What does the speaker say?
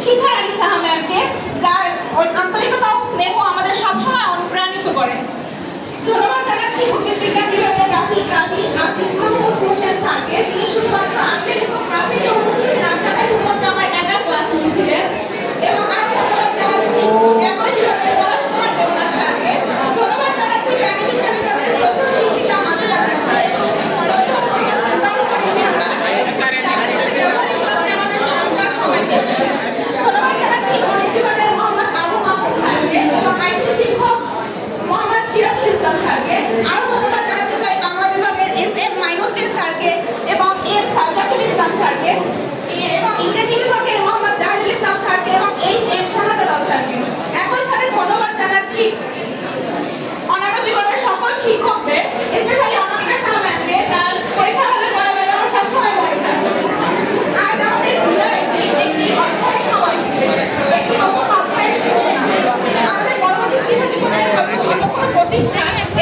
শিখার আলী সাহা ম্যামকে, যার আন্তরিকতা ও স্নেহ আমাদের সবসময় অনুপ্রাণিত করে। ধন্যবাদ জানাচ্ছি উদ্ভিদ বিজ্ঞান বিভাগের নাসির কাজী নাসির মাহমুদ হোসেন স্যারকে, যিনি শুধুমাত্র